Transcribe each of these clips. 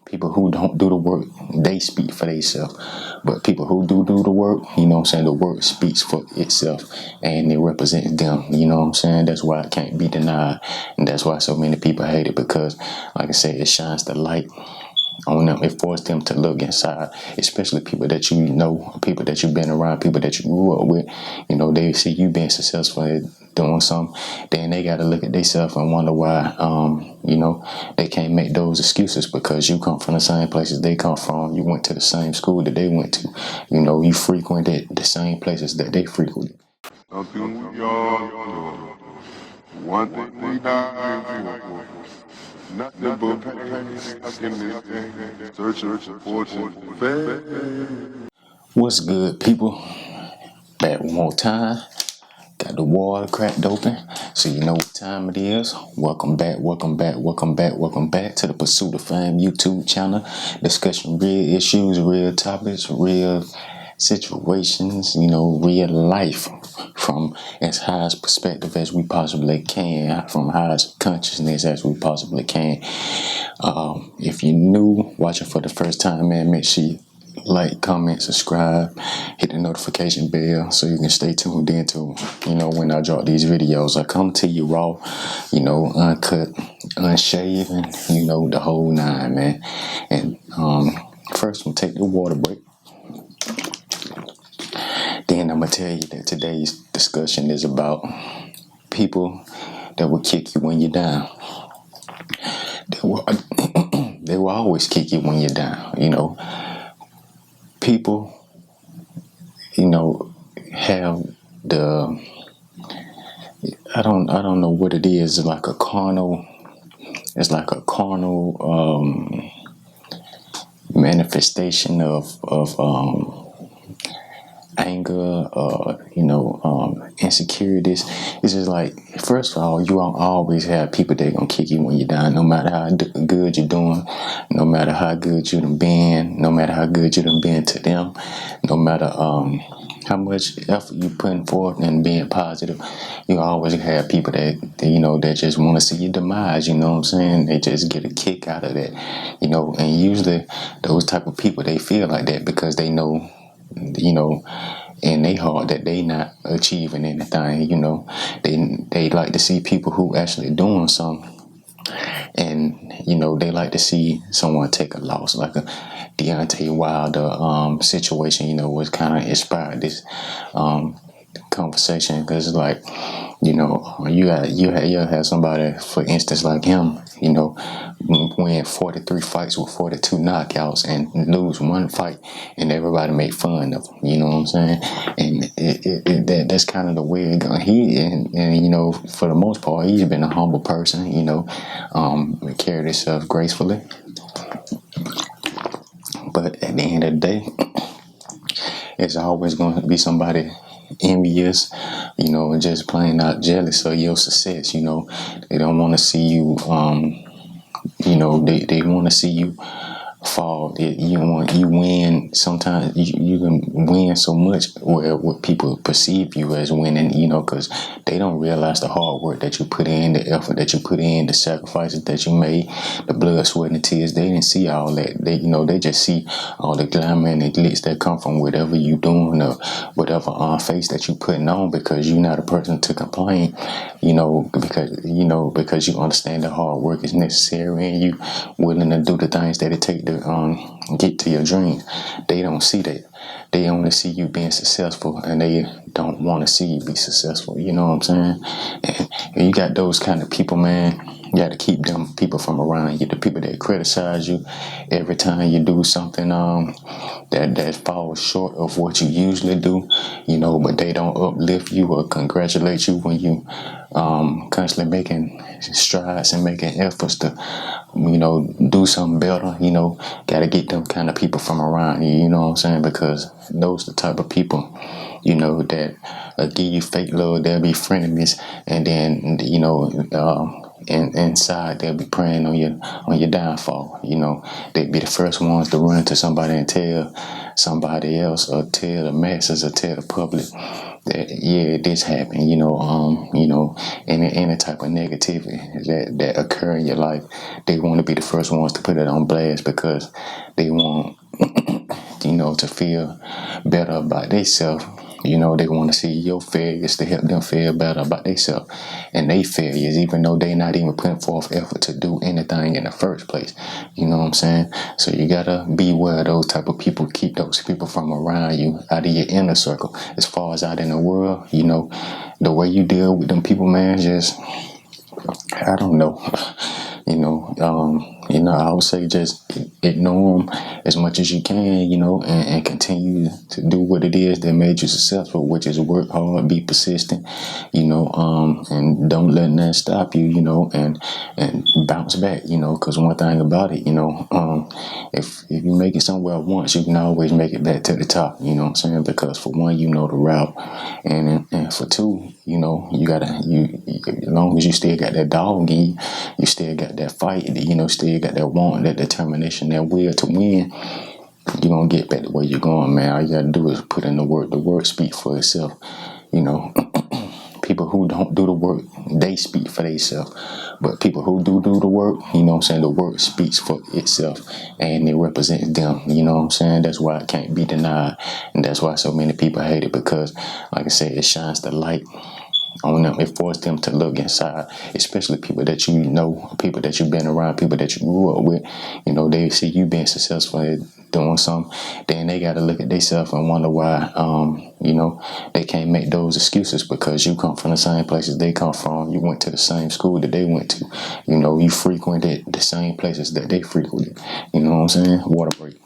People who don't do the work, they speak for themselves. But people who do the work, the work speaks for itself and it represents them, That's why it can't be denied. And that's why so many people hate it, because, like I said, it shines the light on them. It forced them to look inside, especially people that you know, people that you've been around, people that you grew up with. They see you being successful at doing something, then they got to look at themselves and wonder why, they can't make those excuses, because you come from the same places they come from. You went to the same school that they went to. You frequented the same places that they frequented. Something we all do. One thing we not for. Nothing but pain, stuck in this thing, searching for fortune, fame. What's good, people? Back one more time. Got the water cracked open, so you know what time it is. Welcome back to the Pursuit of F.A.M.E YouTube channel. Discussing real issues, real topics, real situations, real life from as highest perspective as we possibly can, from highest consciousness as we possibly can. If you're new, watching for the first time, man, make sure you like, comment, subscribe, hit the notification bell so you can stay tuned into, when I drop these videos. I come to you raw, uncut, unshaven, the whole nine, man. And first we'll take the water break. Then I'm going to tell you that today's discussion is about people that will kick you when you're down. They will always kick you when you're down, People, have the, I don't know what it is. It's like a carnal manifestation of anger, insecurities. It's just like, first of all, you won't always have people that gonna kick you when you're down, no matter how good you're doing, no matter how good you done been, no matter how good you done been to them, no matter how much effort you putting forth and being positive. You always have people that just want to see your demise. They just get a kick out of that, and usually those type of people, they feel like that because they know, in their heart, that they not achieving anything. They like to see people who actually doing something, and they like to see someone take a loss, like a Deontay Wilder situation. Was kind of inspired this conversation, because like, you have somebody, for instance, like him, win 43 fights with 42 knockouts and lose one fight, and everybody make fun of him. You know what I'm saying? And that's kind of the way it goes. For the most part, he's been a humble person. Carried himself gracefully. But at the end of the day, it's always going to be somebody envious, just plain out jealous of your success. They don't want to see you, they want to see you fall. You win. Sometimes you can win so much where what people perceive you as winning, because they don't realize the hard work that you put in, the effort that you put in, the sacrifices that you made, the blood, sweat, and tears. They didn't see all that. They just see all the glamour and the glitz that come from whatever you doing, or whatever face that you putting on, because you're not a person to complain, because you understand the hard work is necessary, and you willing to do the things that it takes to get to your dreams. They don't see that. They only see you being successful, and they don't want to see you be successful. You know what I'm saying? And you got those kind of people, man. You got to keep them people from around you. The people that criticize you every time you do something that falls short of what you usually do, but they don't uplift you or congratulate you when you constantly making strides and making efforts to do something better. Got to get them kind of people from around you. You know what I'm saying? Because those the type of people that give you fake love. They'll be frenemies, and then and inside they'll be preying on your downfall. They'd be the first ones to run to somebody and tell somebody else, or tell the masses, or tell the public that this happened, any type of negativity that occur in your life, they want to be the first ones to put it on blast because they want to feel better about themselves. They want to see your failures to help them feel better about themselves and they failures, even though they not even putting forth effort to do anything in the first place. You know what I'm saying? So you gotta beware of those type of people. Keep those people from around you, out of your inner circle. As far as out in the world, the way you deal with them people, man, just I don't know. I would say just ignore them as much as you can, and continue to do what it is that made you successful, which is work hard, be persistent, and don't let that stop you, and bounce back, because one thing about it, if you make it somewhere once, you can always make it back to the top, you know what I'm saying? Because for one, you know the route, and for two, you gotta, as long as you still got that dog in you, you still got that fight, still got that want, that determination, that will to win, you're gonna get back to where you're going, man. All you gotta do is put in the work. The work speak for itself. People who don't do the work, they speak for themselves. But people who do the work, the work speaks for itself and it represents them, That's why it can't be denied. And that's why so many people hate it because, like I said, it shines the light on them. It forced them to look inside, especially people that people that you've been around, people that you grew up with. They see you being successful at doing something, then they got to look at themselves and wonder why, they can't make those excuses because you come from the same places they come from. You went to the same school that they went to. You frequented the same places that they frequented. You know what I'm saying? Water break.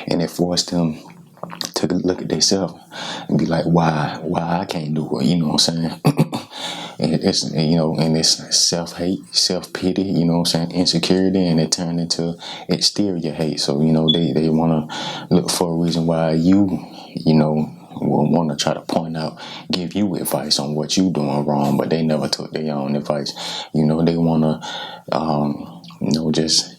And it forced them to look at themselves and be like, why I can't do it, you know what I'm saying? And it's self-hate, self-pity, insecurity, and it turned into exterior hate. So, they want to look for a reason why will want to try to point out, give you advice on what you doing wrong, but they never took their own advice. They want to, just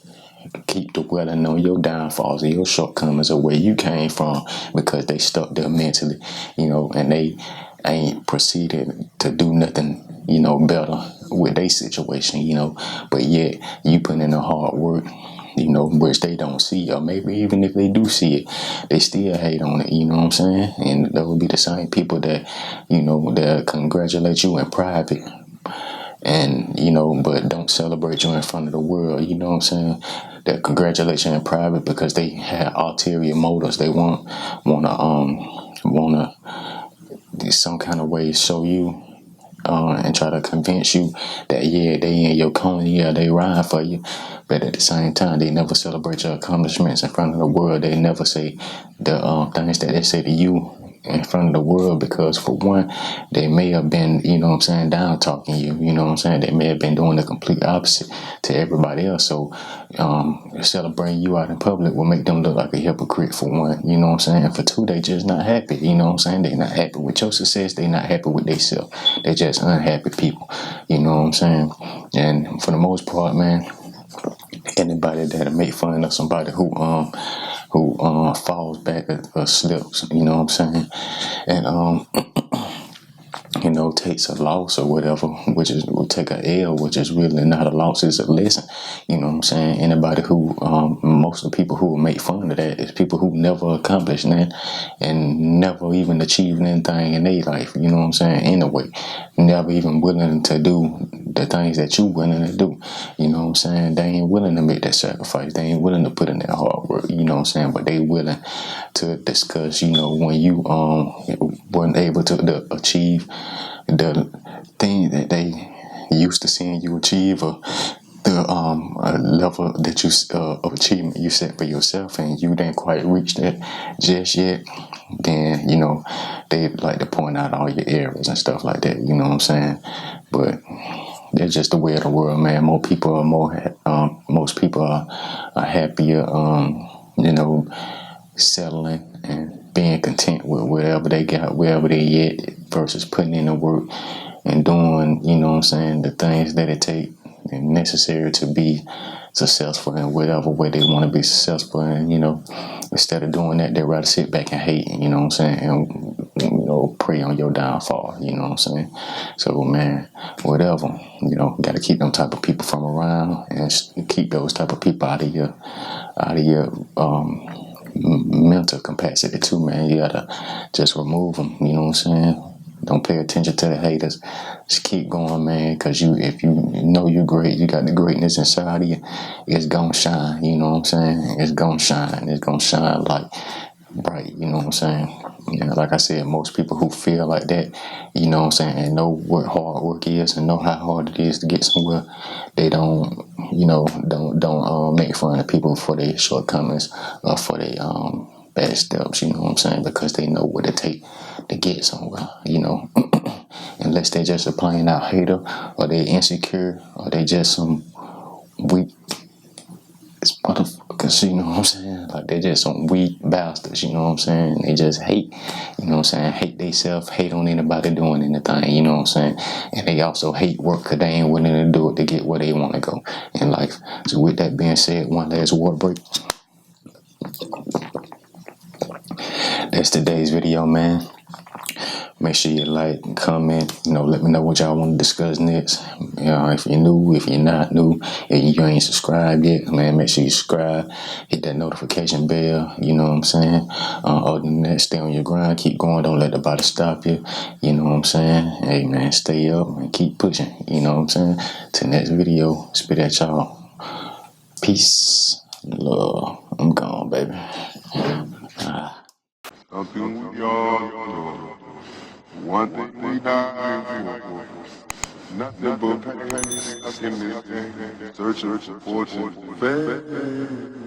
keep dwelling on your downfalls and your shortcomings of where you came from because they stuck there mentally, and they ain't proceeded to do nothing, better with their situation, but yet you put in the hard work, which they don't see, or maybe even if they do see it, they still hate on it, you know what I'm saying? And that would be the same people that, that congratulate you in private and but don't celebrate you in front of the world, you know what I'm saying? That congratulate you in private because they had ulterior motives. They wanna some kind of way show you and try to convince you that they in your corner, they ride for you, but at the same time they never celebrate your accomplishments in front of the world. They never say the things that they say to you in front of the world because for one, they may have been, down talking you, they may have been doing the complete opposite to everybody else. So celebrating you out in public will make them look like a hypocrite for one, and for two, they just not happy, they not happy with your success, they not happy with themselves, they just unhappy people, and for the most part, man, anybody that'll make fun of somebody who falls back or slips, and takes a loss or whatever, will take a L, which is really not a loss, it's a lesson. Anybody who, most of the people who will make fun of that is people who never accomplished that and never even achieved anything in their life, anyway. Never even willing to do the things that you willing to do, They ain't willing to make that sacrifice. They ain't willing to put in that hard work, But they willing to discuss, when you weren't able to achieve the thing that they used to seeing you achieve, or the level that you of achievement you set for yourself, and you didn't quite reach that just yet, then they like to point out all your errors and stuff like that. You know what I'm saying? But that's just the way of the world, man. Most people are happier, settling and being content with whatever they got, wherever they at, versus putting in the work and doing, the things that it take and necessary successful in whatever way they want to be successful. And, instead of doing that, they'd rather sit back and hate, you know what I'm saying? And, prey on your downfall, you know what I'm saying? So, man, whatever, got to keep them type of people from around and keep those type of people out of your mental capacity too, man. You gotta just remove them, you know what I'm saying? Don't pay attention to the haters. Just keep going, man, because if you know you're great, you got the greatness inside of you, it's gonna shine, you know what I'm saying? It's gonna shine. It's gonna shine like bright, you know what I'm saying? Like I said, most people who feel like that, you know what I'm saying, and know what hard work is and know how hard it is to get somewhere, they don't make fun of people for their shortcomings or for their bad steps, you know what I'm saying? Because they know what it takes to get somewhere, unless they're just a plain out hater or they're insecure or they just some weak motherfuckers, you know what I'm saying? Like they just some weak bastards, you know what I'm saying? They just hate, you know what I'm saying? Hate themselves, hate on anybody doing anything, you know what I'm saying? And they also hate work because they ain't willing to do it to get where they want to go in life. So with that being said, one last water break. That's today's video, man. Make sure you like, comment, let me know what y'all want to discuss next. If you're new, if you're not new, if you ain't subscribed yet, man, make sure you subscribe. Hit that notification bell, you know what I'm saying? Other than that, stay on your grind, keep going, don't let nobody stop you, you know what I'm saying? Hey, man, stay up and keep pushing, you know what I'm saying? Till next video, spit at y'all. Peace, love. I'm gone, baby. Something we all know. One thing we not for. Nothing but pain stuck in this game. Searching for fortune. Fame.